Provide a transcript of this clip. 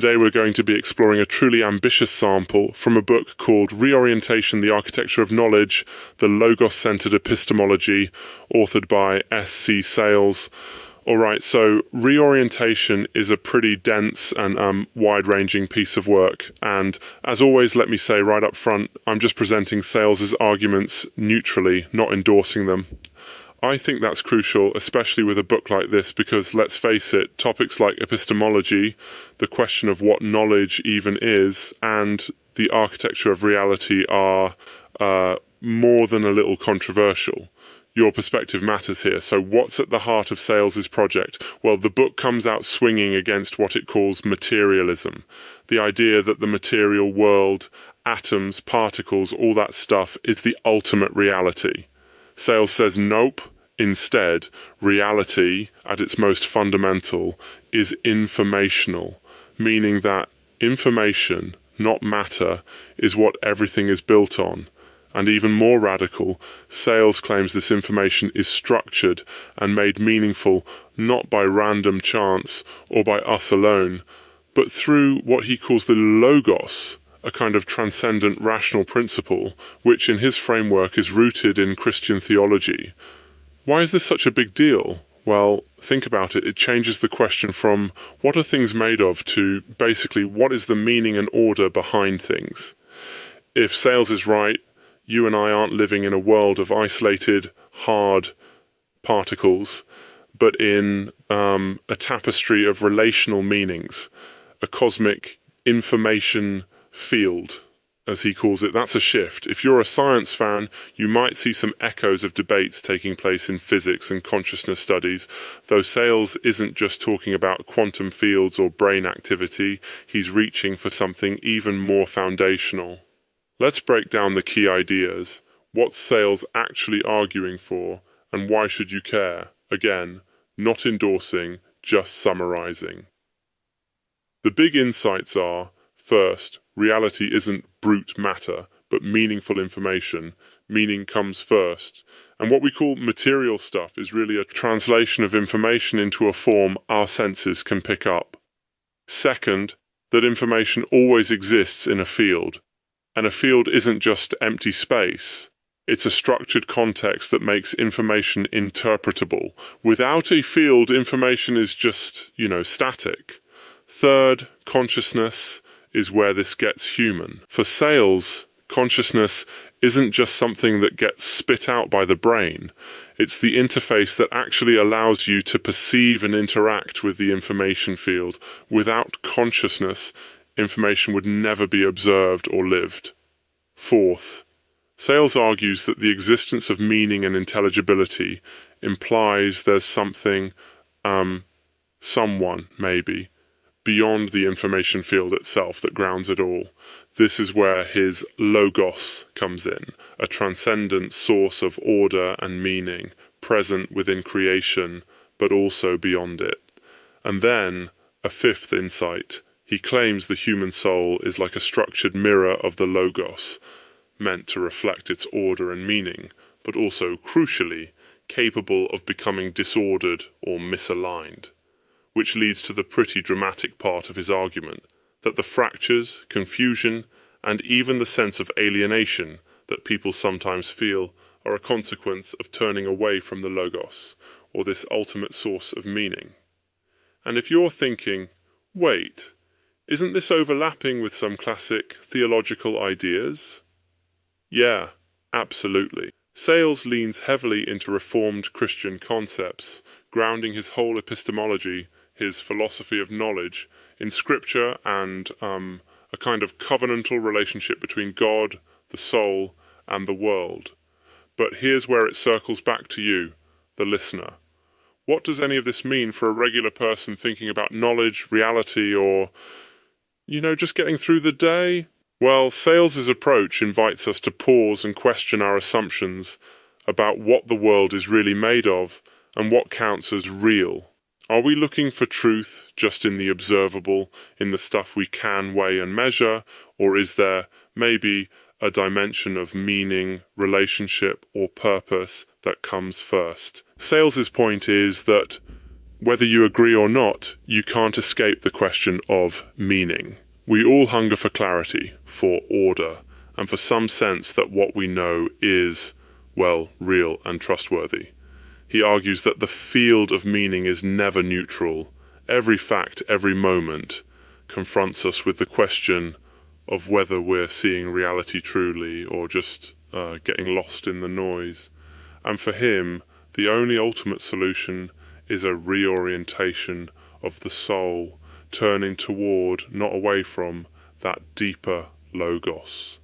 Today we're going to be exploring a truly ambitious sample from a book called Reorientation, the Architecture of Knowledge, the Logos-Centered Epistemology, authored by S.C. Sayles. Alright, so reorientation is a pretty dense and wide-ranging piece of work, and as always, let me say right up front, I'm just presenting Sayles' arguments neutrally, not endorsing them. I think that's crucial, especially with a book like this, because let's face it, topics like epistemology, the question of what knowledge even is, and the architecture of reality are more than a little controversial. Your perspective matters here. So what's at the heart of Sayles' project? Well, the book comes out swinging against what it calls materialism, the idea that the material world, atoms, particles, all that stuff is the ultimate reality. Sayles says nope. Instead, reality, at its most fundamental, is informational, meaning that information, not matter, is what everything is built on. And even more radical, Sayles claims this information is structured and made meaningful not by random chance or by us alone, but through what he calls the logos, a kind of transcendent rational principle, which in his framework is rooted in Christian theology. Why is this such a big deal? Well, think about it. It changes the question from what are things made of to basically what is the meaning and order behind things. If Sayles is right, you and I aren't living in a world of isolated, hard particles, but in a tapestry of relational meanings, a cosmic information field, as he calls it. That's a shift. If you're a science fan, you might see some echoes of debates taking place in physics and consciousness studies, though Sayles isn't just talking about quantum fields or brain activity, he's reaching for something even more foundational. Let's break down the key ideas. What's Sayles actually arguing for, and why should you care? Again, not endorsing, just summarizing. The big insights are, first, reality isn't brute matter, but meaningful information. Meaning comes first. And what we call material stuff is really a translation of information into a form our senses can pick up. Second, that information always exists in a field. And a field isn't just empty space. It's a structured context that makes information interpretable. Without a field, information is just, static. Third, consciousness is where this gets human. For Sayles, consciousness isn't just something that gets spit out by the brain. It's the interface that actually allows you to perceive and interact with the information field. Without consciousness, information would never be observed or lived. Fourth, Sayles argues that the existence of meaning and intelligibility implies there's something, someone, maybe, beyond the information field itself that grounds it all. This is where his logos comes in, a transcendent source of order and meaning, present within creation, but also beyond it. And then, a fifth insight, he claims the human soul is like a structured mirror of the logos, meant to reflect its order and meaning, but also, crucially, capable of becoming disordered or misaligned. Which leads to the pretty dramatic part of his argument, that the fractures, confusion, and even the sense of alienation that people sometimes feel are a consequence of turning away from the logos, or this ultimate source of meaning. And if you're thinking, wait, isn't this overlapping with some classic theological ideas? Yeah, absolutely. Sayles leans heavily into Reformed Christian concepts, grounding his whole epistemology, his philosophy of knowledge, in scripture and a kind of covenantal relationship between God, the soul, and the world. But here's where it circles back to you, the listener. What does any of this mean for a regular person thinking about knowledge, reality, or, just getting through the day? Well, Sayles' approach invites us to pause and question our assumptions about what the world is really made of and what counts as real. Are we looking for truth just in the observable, in the stuff we can weigh and measure, or is there maybe a dimension of meaning, relationship, or purpose that comes first? Sayles' point is that Whether you agree or not, you can't escape the question of meaning. We all hunger for clarity, for order, and for some sense that what we know is, well, real and trustworthy. He argues that the field of meaning is never neutral. Every fact, every moment, confronts us with the question of whether we're seeing reality truly or just getting lost in the noise. And for him, the only ultimate solution is a reorientation of the soul, turning toward, not away from, that deeper logos.